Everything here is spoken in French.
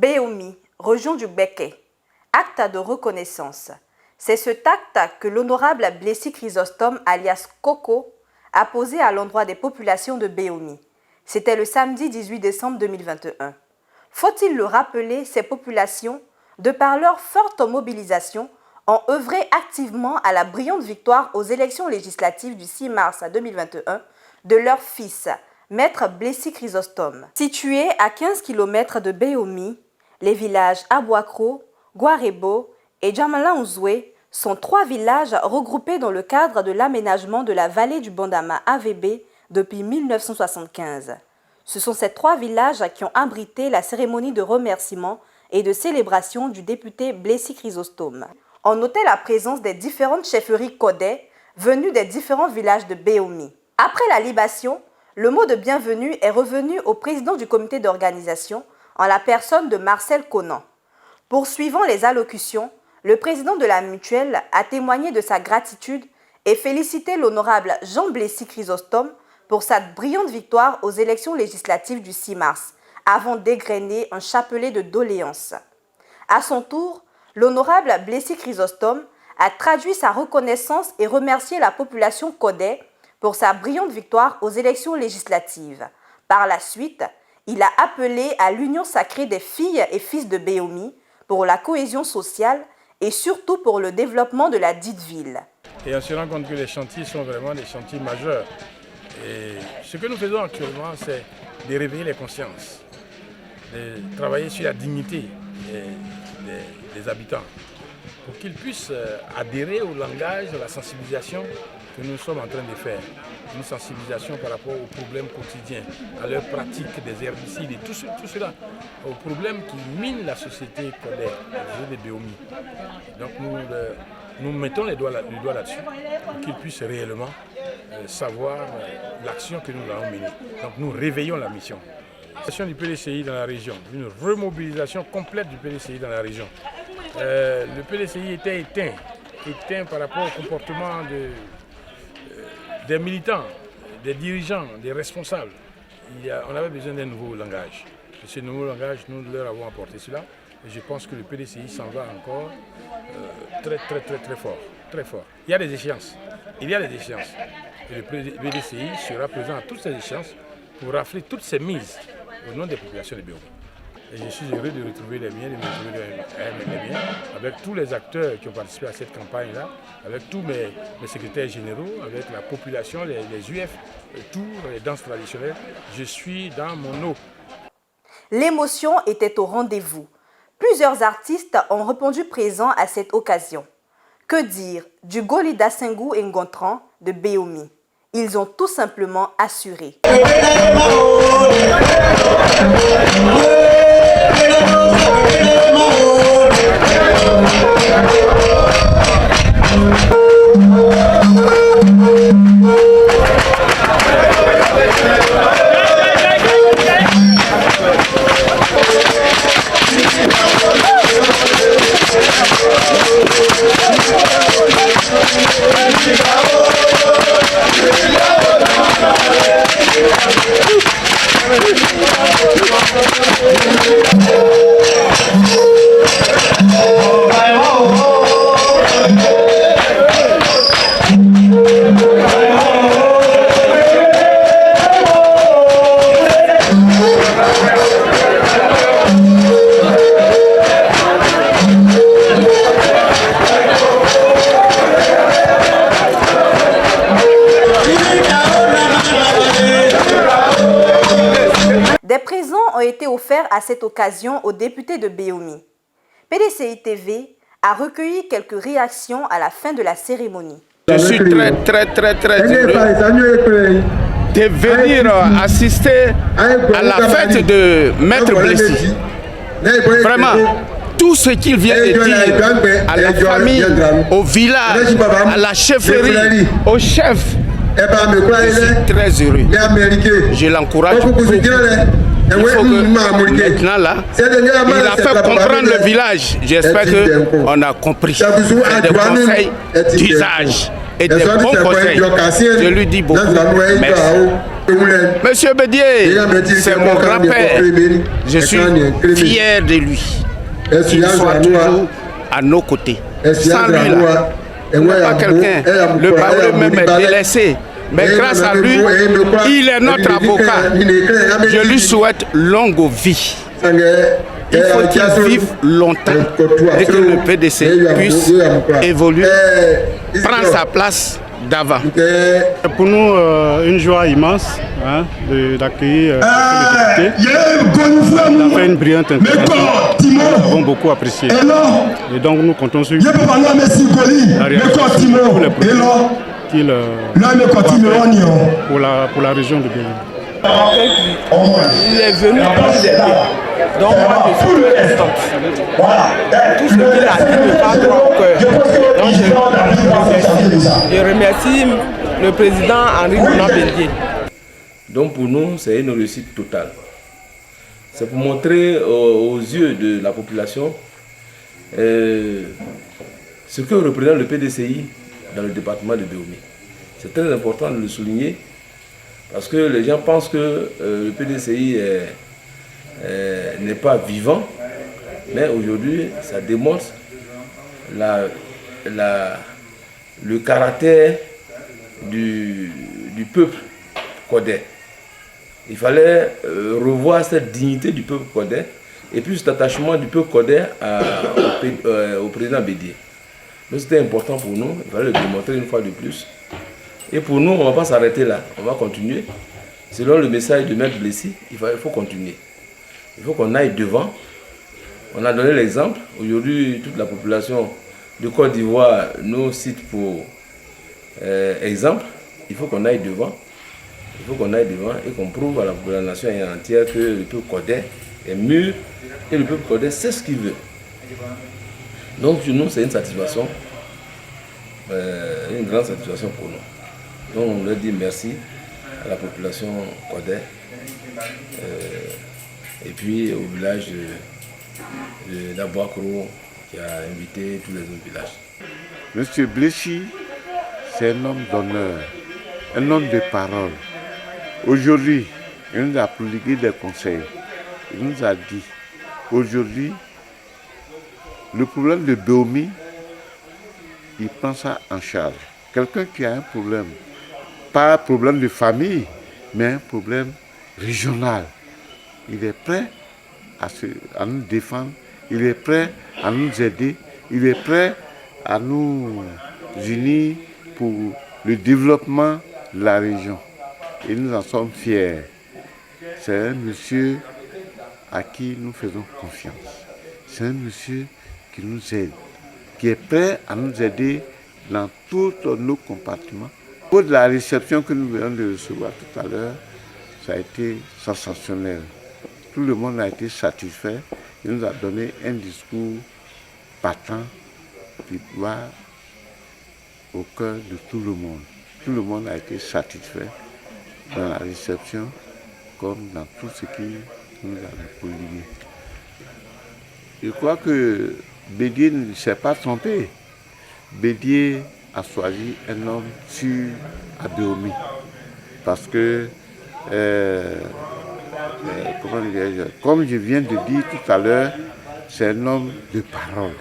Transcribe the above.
Béomi, région du Béké. Acte de reconnaissance. C'est cet acte que l'honorable Blessy Chrysostome, alias Coco, a posé à l'endroit des populations de Béomi. C'était le samedi 18 décembre 2021. Faut-il le rappeler, ces populations, de par leur forte mobilisation, ont œuvré activement à la brillante victoire aux élections législatives du 6 mars 2021 de leur fils, Maître Blessy Chrysostome. Situés à 15 km de Béomi, les villages Abouakro, Guarebo et Djamala-Ouzoué sont 3 villages regroupés dans le cadre de l'aménagement de la vallée du Bandama AVB depuis 1975. Ce sont ces 3 villages qui ont abrité la cérémonie de remerciement et de célébration du député Blessy Chrysostome. On notait la présence des différentes chefferies Kodé venues des différents villages de Béomi. Après la libation, le mot de bienvenue est revenu au président du comité d'organisation en la personne de Marcel Conan. Poursuivant les allocutions, le président de la mutuelle a témoigné de sa gratitude et félicité l'honorable Jean Blessy Chrysostome pour sa brillante victoire aux élections législatives du 6 mars, avant d'égrener un chapelet de doléances. À son tour, l'honorable Blessy Chrysostome a traduit sa reconnaissance et remercié la population Kodé pour sa brillante victoire aux élections législatives. Par la suite, il a appelé à l'union sacrée des filles et fils de Béomi pour la cohésion sociale et surtout pour le développement de la dite ville. Et on se rend compte que les chantiers sont vraiment des chantiers majeurs. Et ce que nous faisons actuellement, c'est de réveiller les consciences, de travailler sur la dignité des habitants, pour qu'ils puissent adhérer au langage, à la sensibilisation que nous sommes en train de faire. Une sensibilisation par rapport aux problèmes quotidiens, à leurs pratiques des herbicides et tout cela, aux problèmes qui minent la société des Béomi. Donc nous mettons le doigt là-dessus pour qu'ils puissent réellement savoir l'action que nous allons mener. Donc nous réveillons la mission. L'action du PDCI dans la région, une remobilisation complète du PDCI dans la région. Le PDCI était éteint par rapport au comportement des militants, des dirigeants, des responsables. On avait besoin d'un nouveau langage. Et ce nouveau langage, nous leur avons apporté cela. Et je pense que le PDCI s'en va encore très fort. Très fort. Il y a des échéances. Et le PDCI sera présent à toutes ces échéances pour rafler toutes ces mises au nom des populations de Béomi. Et je suis heureux de retrouver les miens, avec tous les acteurs qui ont participé à cette campagne-là, avec tous mes secrétaires généraux, avec la population, les UF, tous les danses traditionnelles. Je suis dans mon eau. L'émotion était au rendez-vous. Plusieurs artistes ont répondu présents à cette occasion. Que dire du Golida Senghou et Ngontran de Béomi? Ils ont tout simplement assuré. Des présents ont été offerts à cette occasion aux députés de Béomi. PDCI TV a recueilli quelques réactions à la fin de la cérémonie. Je suis très heureux de venir assister à la fête de Maître Blessy. Vraiment, tout ce qu'il vient de dire à la famille, au village, à la chefferie, au chef, je suis très heureux. Je l'encourage beaucoup. Il faut que maintenant là, il a fait comprendre le village. J'espère qu'on a compris. C'est des conseils d'usage. et des bons conseils. Je lui dis beaucoup merci. Monsieur Bédié, c'est mon grand-père. Je suis fier de lui. Il soit toujours à nos côtés. Sans lui, là, il n'est pas quelqu'un. Le Baoulé même est délaissé. Mais grâce à lui, il est notre avocat. Je lui souhaite longue vie. Il faut qu'il vive longtemps et que le PDC puisse évoluer, prendre sa place d'avant. Pour nous, une joie immense d'accueillir le député. Il a fait une brillante intervention. Nous avons beaucoup apprécié. Et donc nous comptons sur la réalisation de tous les projets qu'il pour la région de Bénin. Il est venu pour nous aider. Donc moi je suis très contente. Tout ce qu'il a dit me va droit au cœur. Donc je remercie le président Henri Dunant Bédié. Donc pour nous, c'est une réussite totale. C'est pour montrer aux yeux de la population ce que représente le PDCI dans le département de Béomi. C'est très important de le souligner parce que les gens pensent que le PDCI n'est pas vivant, mais aujourd'hui ça démontre le caractère du peuple codais. Il fallait revoir cette dignité du peuple codais et puis cet attachement du peuple codais au président Bédié. Donc c'était important pour nous, il fallait le démontrer une fois de plus. Et pour nous, on ne va pas s'arrêter là, on va continuer. Selon le message de Maître Blessy, il faut continuer. Il faut qu'on aille devant. On a donné l'exemple. Aujourd'hui, toute la population de Côte d'Ivoire nous cite pour exemple. Il faut qu'on aille devant. Il faut qu'on aille devant et qu'on prouve à la nation entière que le peuple codais est mûr et le peuple codais sait ce qu'il veut. Donc pour nous, c'est une satisfaction, une grande satisfaction pour nous. Donc on leur dit merci à la population codais et puis au village d'Aboakro qui a invité tous les autres villages. Monsieur Blessy, c'est un homme d'honneur, un homme de parole. Aujourd'hui, il nous a prodigué des conseils. Il nous a dit, aujourd'hui, le problème de Béomi, il prend ça en charge. Quelqu'un qui a un problème, pas un problème de famille, mais un problème régional, il est prêt à nous défendre, il est prêt à nous aider, il est prêt à nous unir pour le développement de la région. Et nous en sommes fiers. C'est un monsieur à qui nous faisons confiance. C'est un monsieur qui nous aide, qui est prêt à nous aider dans tous nos compartiments. Pour la réception que nous venons de recevoir tout à l'heure, ça a été sensationnel. Tout le monde a été satisfait. Il nous a donné un discours partant qui va au cœur de tout le monde. Tout le monde a été satisfait dans la réception comme dans tout ce qui nous a prodigué. Je crois que Bédié ne s'est pas trompé. Bédié a choisi un homme sûr à Béomi. Parce que, comme je viens de dire tout à l'heure, c'est un homme de parole.